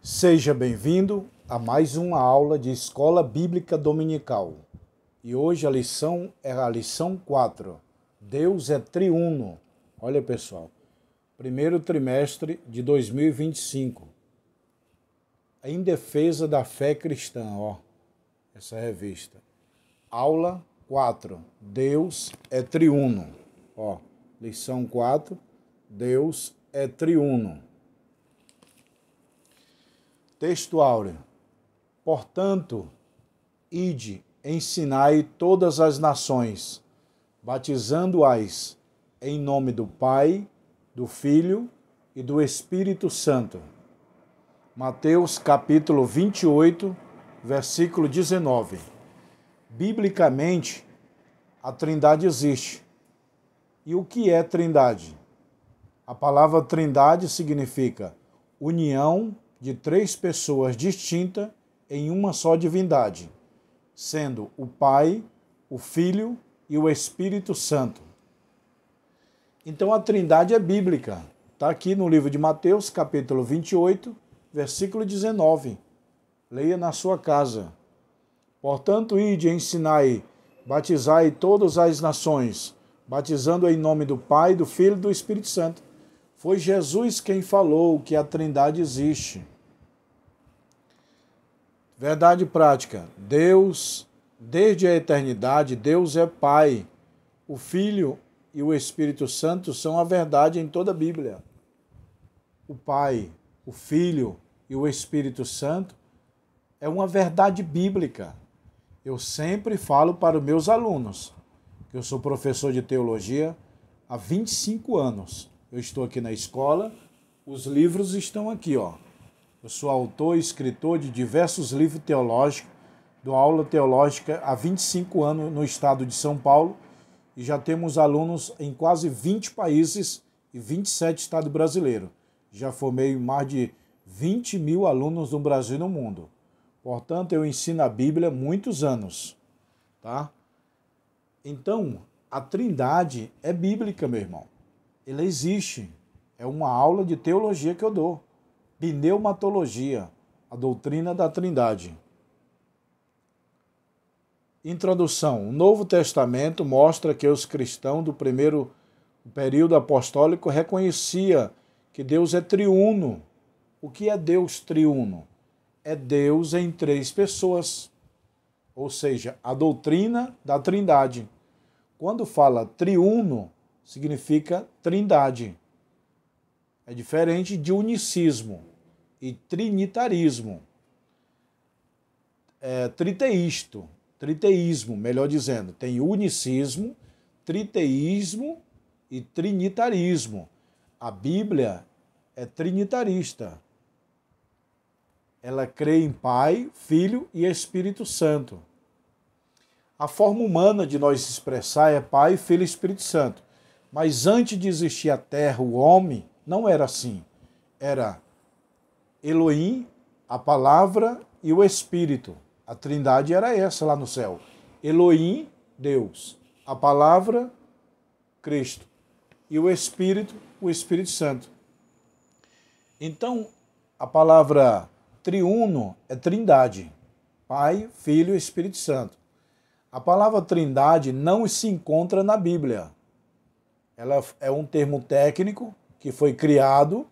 Seja bem-vindo a mais uma aula de Escola Bíblica Dominical. E hoje a lição é a lição 4. Deus é triuno. Olha, pessoal, primeiro trimestre de 2025. Em defesa da fé cristã, essa revista. Aula 4. Deus é triuno. Lição 4. Deus é triuno. Texto áureo. Portanto, ide, ensinai todas as nações, batizando-as em nome do Pai, do Filho e do Espírito Santo. Mateus capítulo 28, versículo 19. Biblicamente, a Trindade existe. E o que é Trindade? A palavra Trindade significa união de três pessoas distintas em uma só divindade, sendo o Pai, o Filho e o Espírito Santo. Então a Trindade é bíblica. Está aqui no livro de Mateus, capítulo 28, versículo 19. Leia na sua casa. Portanto, ide, ensinai, batizai todas as nações, batizando em nome do Pai, do Filho e do Espírito Santo. Foi Jesus quem falou que a Trindade existe. Verdade prática. Deus, desde a eternidade, Deus é Pai. O Filho e o Espírito Santo são a verdade em toda a Bíblia. O Pai, o Filho e o Espírito Santo é uma verdade bíblica. Eu sempre falo para os meus alunos, que eu sou professor de teologia há 25 anos. Eu estou aqui na escola, os livros estão aqui, Eu sou autor e escritor de diversos livros teológicos, dou aula teológica há 25 anos no estado de São Paulo e já temos alunos em quase 20 países e 27 estados brasileiros. Já formei mais de 20 mil alunos no Brasil e no mundo. Portanto, eu ensino a Bíblia há muitos anos, tá? Então, a Trindade é bíblica, meu irmão. Ela existe. É uma aula de teologia que eu dou. Pneumatologia, a doutrina da Trindade. Introdução. O Novo Testamento mostra que os cristãos do primeiro período apostólico reconheciam que Deus é triuno. O que é Deus triuno? É Deus em três pessoas, ou seja, a doutrina da Trindade. Quando fala triuno, significa trindade. É diferente de unicismo e trinitarismo. Triteísmo, melhor dizendo. Tem unicismo, triteísmo e trinitarismo. A Bíblia é trinitarista. Ela crê em Pai, Filho e Espírito Santo. A forma humana de nós expressar é Pai, Filho e Espírito Santo. Mas antes de existir a terra, o homem, não era assim. Era Elohim, a palavra e o Espírito. A Trindade era essa lá no céu. Elohim, Deus. A palavra, Cristo. E o Espírito Santo. Então, a palavra triuno é Trindade. Pai, Filho e Espírito Santo. A palavra Trindade não se encontra na Bíblia. Ela é um termo técnico que foi criado,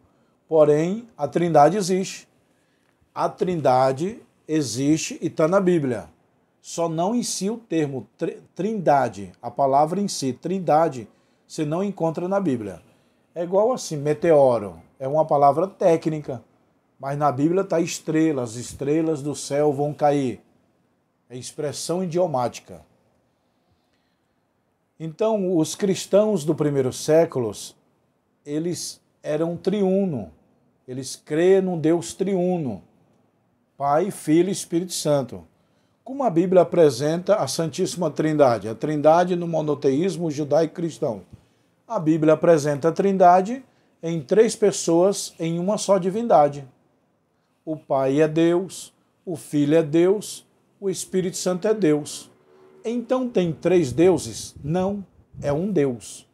porém a Trindade existe. A Trindade existe e está na Bíblia. Só não em si o termo Trindade, a palavra em si, Trindade, você não encontra na Bíblia. É igual assim, meteoro, é uma palavra técnica, mas na Bíblia está estrela, as estrelas do céu vão cair. É expressão idiomática. Então, os cristãos do primeiro século, eles eram triuno. Eles creem num Deus triuno. Pai, Filho e Espírito Santo. Como a Bíblia apresenta a Santíssima Trindade? A Trindade no monoteísmo judaico-cristão. A Bíblia apresenta a Trindade em três pessoas em uma só divindade. O Pai é Deus, o Filho é Deus, o Espírito Santo é Deus. Então tem três deuses? Não, é um Deus.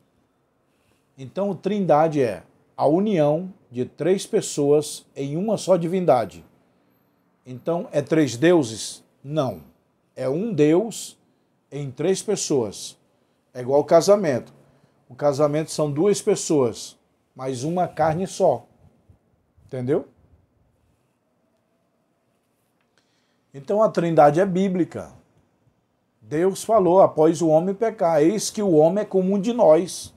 Então Trindade é a união de três pessoas em uma só divindade. Então, é três deuses? Não. É um Deus em três pessoas. É igual ao casamento. O casamento são duas pessoas, mas uma carne só. Entendeu? Então, a Trindade é bíblica. Deus falou, após o homem pecar, eis que o homem é como um de nós,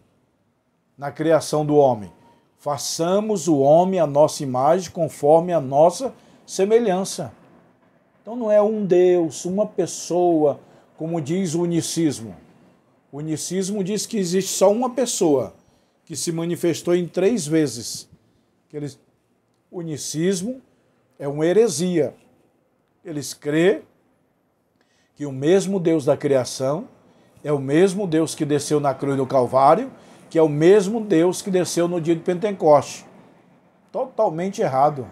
na criação do homem. Façamos o homem à nossa imagem, conforme a nossa semelhança. Então não é um Deus, uma pessoa, como diz o unicismo. O unicismo diz que existe só uma pessoa, que se manifestou em 3 vezes. O unicismo é uma heresia. Eles crêem que o mesmo Deus da criação é o mesmo Deus que desceu na cruz do Calvário, que é o mesmo Deus que desceu no dia de Pentecoste. Totalmente errado.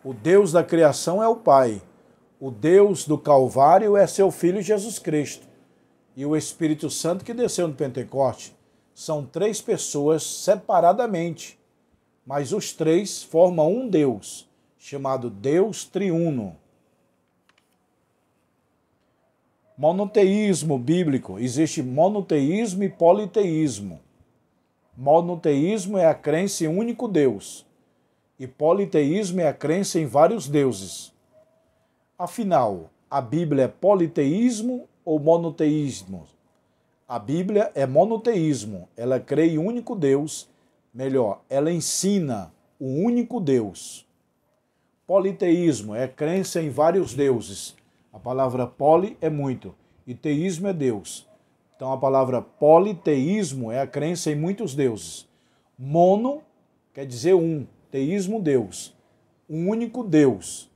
O Deus da criação é o Pai. O Deus do Calvário é seu Filho Jesus Cristo. E o Espírito Santo que desceu no Pentecoste. São 3 pessoas separadamente, mas os 3 formam um Deus, chamado Deus Triuno. Monoteísmo bíblico. Existe monoteísmo e politeísmo. Monoteísmo é a crença em um único Deus. E politeísmo é a crença em vários deuses. Afinal, a Bíblia é politeísmo ou monoteísmo? A Bíblia é monoteísmo. Ela crê em um único Deus. Melhor, ela ensina o único Deus. Politeísmo é crença em vários deuses. A palavra poli é muito e teísmo é Deus. Então a palavra politeísmo é a crença em muitos deuses. Mono quer dizer um, teísmo Deus, um único Deus.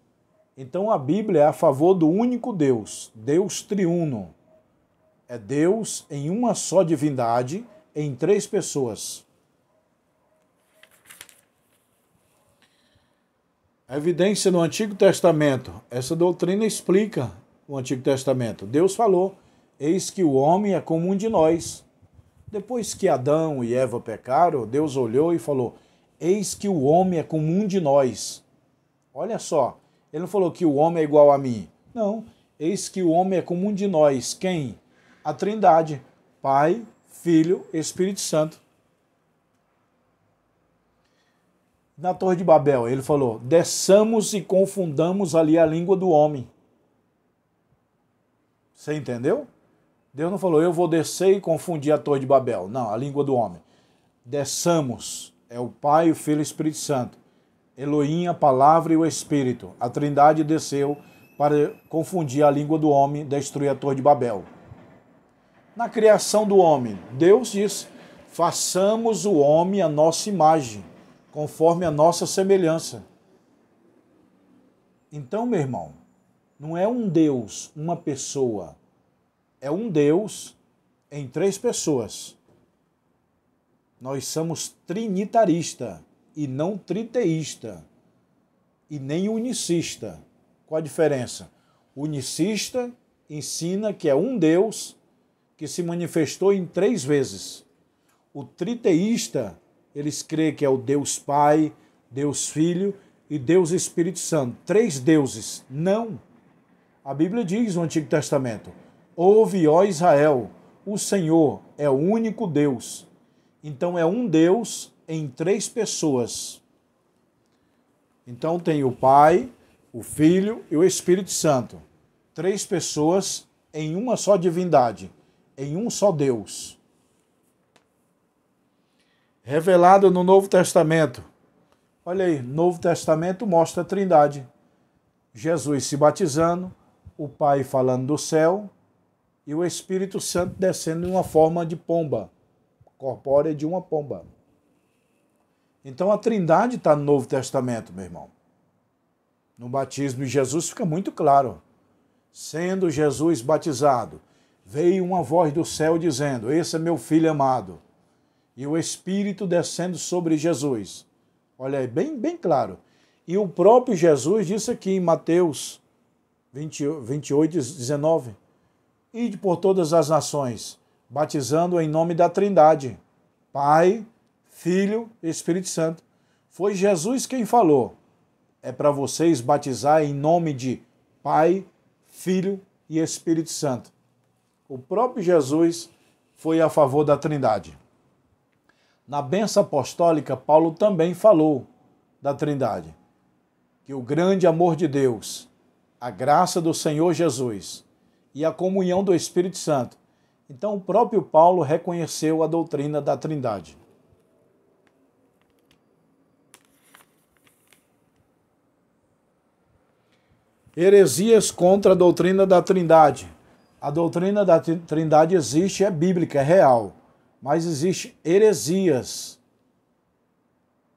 Então a Bíblia é a favor do único Deus, Deus triuno. É Deus em uma só divindade, em 3 pessoas. A evidência no Antigo Testamento. Essa doutrina explica o Antigo Testamento. Deus falou, eis que o homem é como um de nós. Depois que Adão e Eva pecaram, Deus olhou e falou, eis que o homem é como um de nós. Olha só, ele não falou que o homem é igual a mim. Não, eis que o homem é como um de nós. Quem? A Trindade, Pai, Filho, Espírito Santo. Na Torre de Babel, ele falou, desçamos e confundamos ali a língua do homem. Você entendeu? Deus não falou, eu vou descer e confundir a Torre de Babel. Não, a língua do homem. Desçamos, é o Pai, o Filho e o Espírito Santo. Elohim, a palavra e o Espírito. A Trindade desceu para confundir a língua do homem, destruir a Torre de Babel. Na criação do homem, Deus disse, façamos o homem à nossa imagem, conforme a nossa semelhança. Então, meu irmão, não é um Deus, uma pessoa. É um Deus em 3 pessoas. Nós somos trinitarista e não triteísta e nem unicista. Qual a diferença? O unicista ensina que é um Deus que se manifestou em 3 vezes. O triteísta, eles creem que é o Deus Pai, Deus Filho e Deus Espírito Santo. 3 deuses. Não. A Bíblia diz no Antigo Testamento, ouve, ó Israel, o Senhor é o único Deus. Então é um Deus em 3 pessoas. Então tem o Pai, o Filho e o Espírito Santo. 3 pessoas em uma só divindade, em um só Deus. Revelado no Novo Testamento. Olha aí, Novo Testamento mostra a Trindade. Jesus se batizando, o Pai falando do céu e o Espírito Santo descendo em uma forma de pomba, corpórea de uma pomba. Então a Trindade está no Novo Testamento, meu irmão. No batismo de Jesus fica muito claro. Sendo Jesus batizado, veio uma voz do céu dizendo, esse é meu filho amado. E o Espírito descendo sobre Jesus. Olha aí, bem claro. E o próprio Jesus disse aqui em Mateus 28, 19, ide por todas as nações, batizando em nome da Trindade, Pai, Filho e Espírito Santo. Foi Jesus quem falou. é para vocês batizar em nome de Pai, Filho e Espírito Santo. O próprio Jesus foi a favor da Trindade. Na bênção apostólica, Paulo também falou da Trindade, que o grande amor de Deus, a graça do Senhor Jesus e a comunhão do Espírito Santo. Então, o próprio Paulo reconheceu a doutrina da Trindade. Heresias contra a doutrina da Trindade. A doutrina da Trindade existe, é bíblica, é real, mas existe heresias.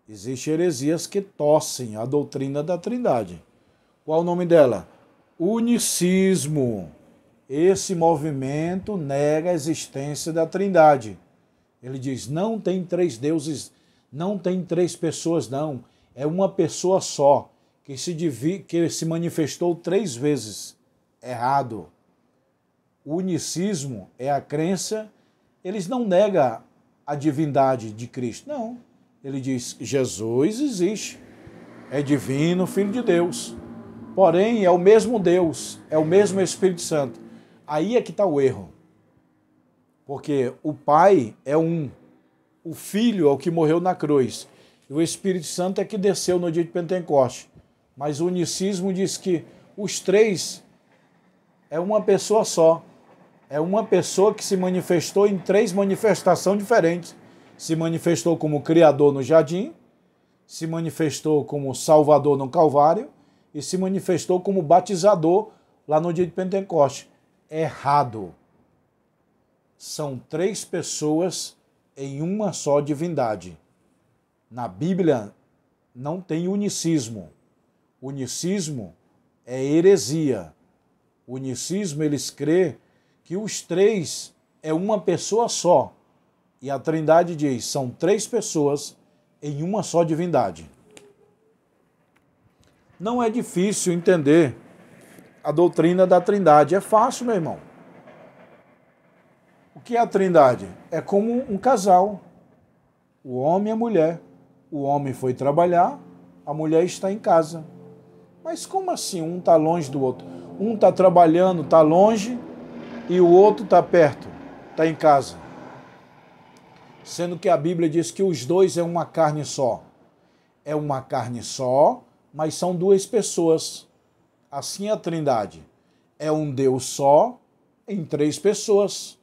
Existem heresias que torcem a doutrina da Trindade. Qual o nome dela? Unicismo. Esse movimento nega a existência da Trindade. Ele diz, não tem três deuses, não tem três pessoas, não. É uma pessoa só, que se manifestou 3 vezes. Errado. O unicismo é a crença, eles não negam a divindade de Cristo, não. Ele diz, Jesus existe, é divino, Filho de Deus. Porém, é o mesmo Deus, é o mesmo Espírito Santo. Aí é que está o erro. Porque o Pai é um, o Filho é o que morreu na cruz, e o Espírito Santo é que desceu no dia de Pentecostes. Mas o unicismo diz que os 3 é uma pessoa só. É uma pessoa que se manifestou em 3 manifestações diferentes. Se manifestou como Criador no jardim, se manifestou como Salvador no Calvário e se manifestou como batizador lá no dia de Pentecostes. Errado. São 3 pessoas em uma só divindade. Na Bíblia não tem unicismo. Unicismo é heresia. Unicismo, eles crêem que os 3 é uma pessoa só. E a Trindade diz, são 3 pessoas em uma só divindade. Não é difícil entender a doutrina da Trindade. É fácil, meu irmão. O que é a Trindade? É como um casal. O homem e a mulher. O homem foi trabalhar, a mulher está em casa. Mas como assim? Um está longe do outro. Um está trabalhando, está longe, e o outro está perto, está em casa. Sendo que a Bíblia diz que os 2 é uma carne só. É uma carne só, mas são 2 pessoas. Assim é a Trindade. É um Deus só, em 3 pessoas.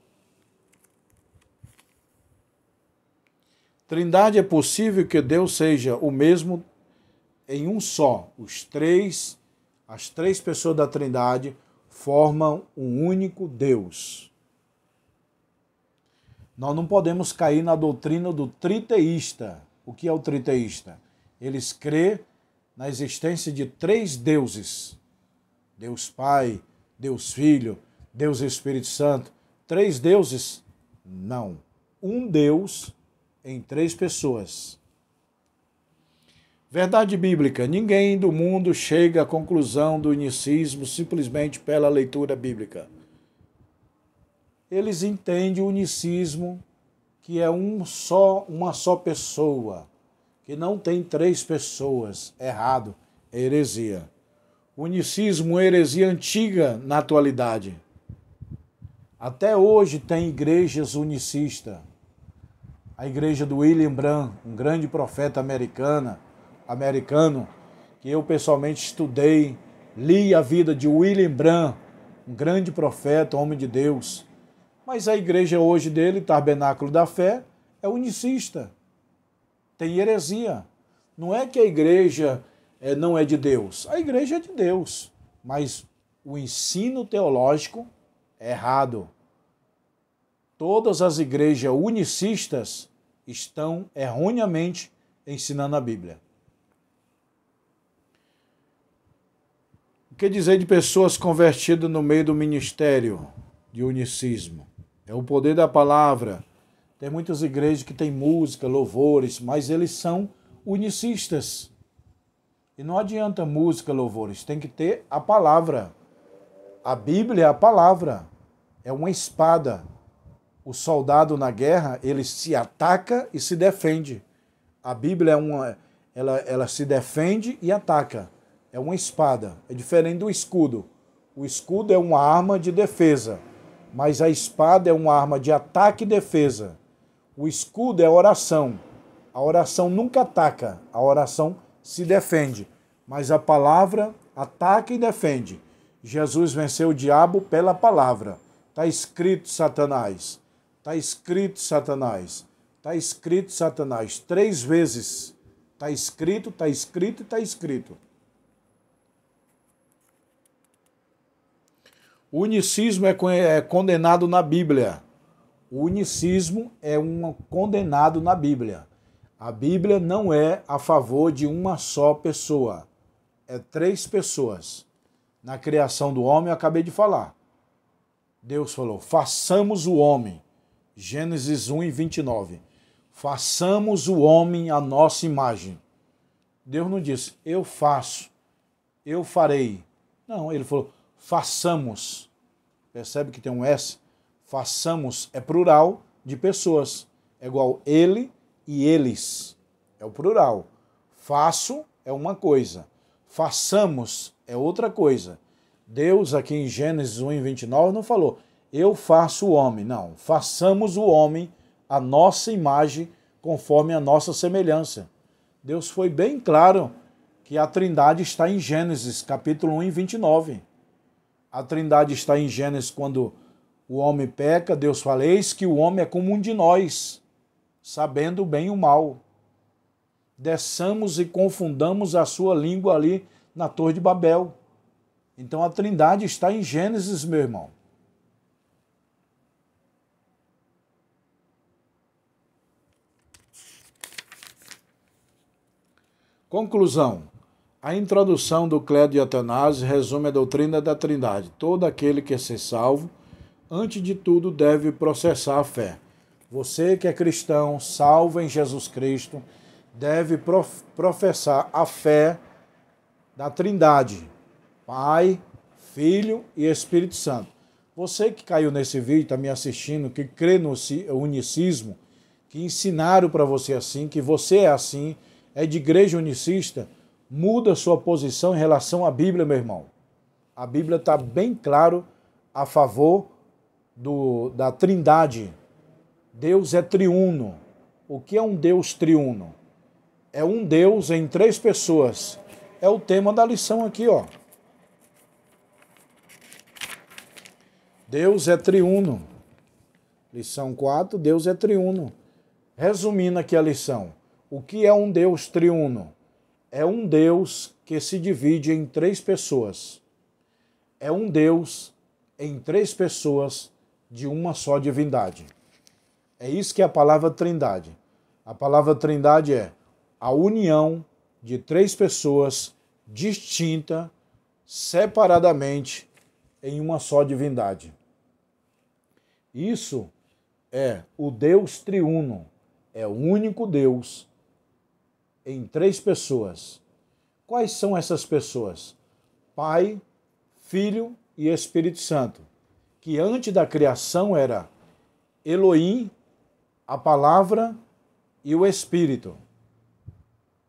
Trindade é possível que Deus seja o mesmo em um só. As 3 pessoas da Trindade formam um único Deus. Nós não podemos cair na doutrina do triteísta. O que é o triteísta? Eles crêem na existência de 3 deuses. Deus Pai, Deus Filho, Deus Espírito Santo. 3 deuses? Não. Um Deus em 3 pessoas. Verdade bíblica. Ninguém do mundo chega à conclusão do unicismo simplesmente pela leitura bíblica. Eles entendem o unicismo, que é uma só pessoa, que não tem 3 pessoas. Errado, é heresia. O unicismo é uma heresia antiga na atualidade. Até hoje tem igrejas unicistas. A igreja do William Branham, um grande profeta americano, que eu pessoalmente estudei, li a vida de William Branham, um grande profeta, homem de Deus. Mas a igreja hoje dele, Tabernáculo da Fé, é unicista. Tem heresia. Não é que a igreja não é de Deus. A igreja é de Deus. Mas o ensino teológico é errado. Todas as igrejas unicistas estão erroneamente ensinando a Bíblia. O que dizer de pessoas convertidas no meio do ministério de unicismo? É o poder da palavra. Tem muitas igrejas que têm música, louvores, mas eles são unicistas. E não adianta música, louvores, tem que ter a palavra. A Bíblia é a palavra, é uma espada. O soldado na guerra, ele se ataca e se defende. A Bíblia ela se defende e ataca. é uma espada. É diferente do escudo. O escudo é uma arma de defesa, mas a espada é uma arma de ataque e defesa. O escudo é oração. A oração nunca ataca, a oração se defende. Mas a palavra ataca e defende. Jesus venceu o diabo pela palavra. Está escrito, Satanás. Está escrito, Satanás. Está escrito, Satanás. 3 vezes. Está escrito, está escrito e está escrito. O unicismo é condenado na Bíblia. O unicismo é condenado na Bíblia. A Bíblia não é a favor de uma só pessoa. É 3 pessoas. Na criação do homem, eu acabei de falar. Deus falou, façamos o homem. Gênesis 1:29. Façamos o homem à nossa imagem. Deus não disse, eu faço, eu farei. Não, ele falou, façamos. Percebe que tem um S? Façamos é plural de pessoas. É igual ele e eles. É o plural. Faço é uma coisa. Façamos é outra coisa. Deus aqui em Gênesis 1:29 não falou, eu faço o homem. Não, façamos o homem à nossa imagem, conforme a nossa semelhança. Deus foi bem claro que a Trindade está em Gênesis, capítulo 1:29. A Trindade está em Gênesis quando o homem peca, Deus fala, eis que o homem é como um de nós, sabendo o bem e o mal. Desçamos e confundamos a sua língua ali na Torre de Babel. Então a Trindade está em Gênesis, meu irmão. Conclusão. A introdução do Credo de Atanásio resume a doutrina da Trindade. Todo aquele que quer ser salvo, antes de tudo, deve processar a fé. Você que é cristão, salvo em Jesus Cristo, deve professar a fé da Trindade, Pai, Filho e Espírito Santo. Você que caiu nesse vídeo, está me assistindo, que crê no unicismo, que ensinaram para você assim, que você é assim, é de igreja unicista, muda sua posição em relação à Bíblia, meu irmão. A Bíblia está bem claro a favor da Trindade. Deus é triuno. O que é um Deus triuno? É um Deus em 3 pessoas. É o tema da lição aqui, ó. Deus é triuno. Lição 4, Deus é triuno. Resumindo aqui a lição. O que é um Deus triuno? É um Deus que se divide em 3 pessoas. É um Deus em 3 pessoas de uma só divindade. É isso que é a palavra Trindade. A palavra Trindade é a união de 3 pessoas distintas, separadamente, em uma só divindade. Isso é o Deus triuno. É o único Deus em 3 pessoas. Quais são essas pessoas? Pai, Filho e Espírito Santo. Que antes da criação era Elohim, a palavra e o Espírito.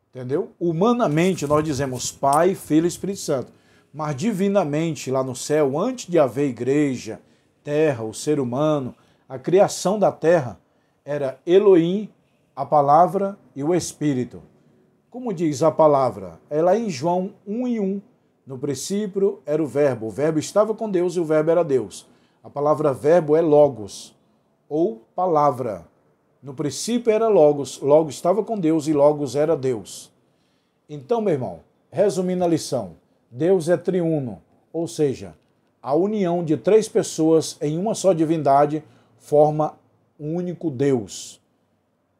Entendeu? Humanamente nós dizemos Pai, Filho e Espírito Santo. Mas divinamente lá no céu, antes de haver igreja, terra, o ser humano, a criação da terra era Elohim, a palavra e o Espírito. Como diz a palavra? É lá em João 1:1. No princípio era o verbo estava com Deus e o verbo era Deus. A palavra verbo é logos, ou palavra. No princípio era logos, logos estava com Deus e logos era Deus. Então, meu irmão, resumindo a lição, Deus é triuno, ou seja, a união de 3 pessoas em uma só divindade forma um único Deus.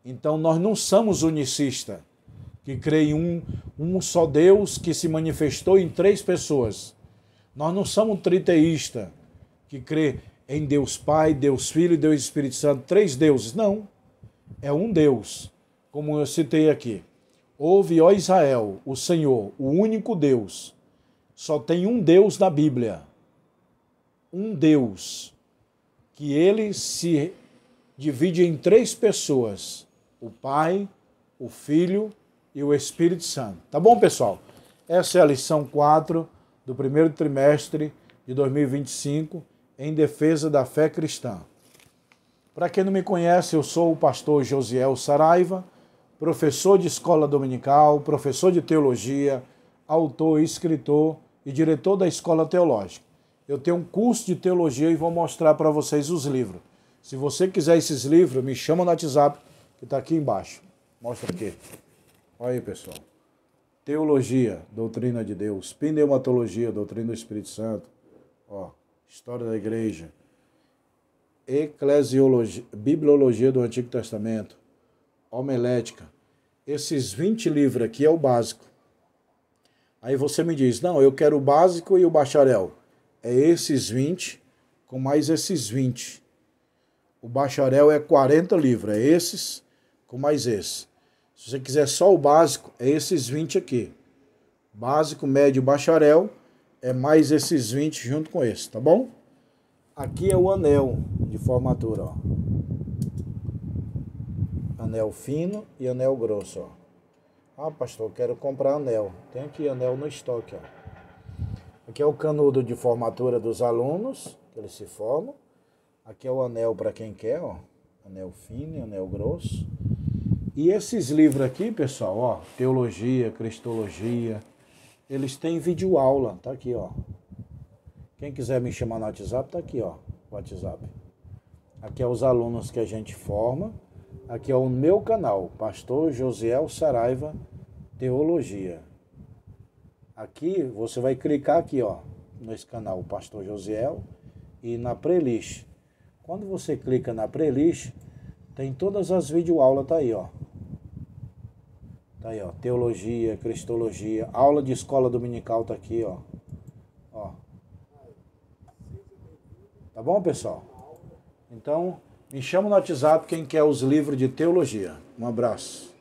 Então nós não somos unicistas, que crê em um só Deus que se manifestou em 3 pessoas. Nós não somos triteístas, que crê em Deus Pai, Deus Filho e Deus Espírito Santo, 3 deuses. Não, é um Deus, como eu citei aqui. Ouve, ó Israel, o Senhor, o único Deus. Só tem um Deus na Bíblia. Um Deus, que ele se divide em 3 pessoas. O Pai, o Filho e o Espírito Santo. Tá bom, pessoal? Essa é a lição 4 do primeiro trimestre de 2025, em defesa da fé cristã. Para quem não me conhece, eu sou o pastor Josiel Saraiva, professor de escola dominical, professor de teologia, autor, escritor e diretor da escola teológica. Eu tenho um curso de teologia e vou mostrar para vocês os livros. Se você quiser esses livros, me chama no WhatsApp, que está aqui embaixo. Mostra aqui. Olha aí, pessoal. Teologia, doutrina de Deus. Pneumatologia, doutrina do Espírito Santo. Ó, história da igreja. Eclesiologia, bibliologia do Antigo Testamento. Homilética. Esses 20 livros aqui é o básico. Aí você me diz, não, eu quero o básico e o bacharel. É esses 20 com mais esses 20. O bacharel é 40 livros, é esses com mais esse. Se você quiser só o básico, é esses 20 aqui. Básico, médio, bacharel, é mais esses 20 junto com esse, tá bom? Aqui é o anel de formatura, ó. Anel fino e anel grosso, ó. Ah, pastor, quero comprar anel. Tem aqui anel no estoque, ó. Aqui é o canudo de formatura dos alunos, que eles se formam. Aqui é o anel para quem quer, ó. Anel fino e anel grosso. E esses livros aqui, pessoal, ó, teologia, cristologia, eles têm vídeo aula, tá aqui, ó. Quem quiser me chamar no WhatsApp, tá aqui, ó, o WhatsApp. Aqui é os alunos que a gente forma. Aqui é o meu canal, Pastor Josiel Saraiva Teologia. Aqui você vai clicar aqui, ó, nesse canal, Pastor Josiel, e na playlist. Quando você clica na playlist, tem todas as videoaulas, tá aí, ó. Tá aí, ó, teologia, cristologia, aula de escola dominical tá aqui, ó. Ó. Tá bom, pessoal? Então, me chama no WhatsApp quem quer os livros de teologia. Um abraço.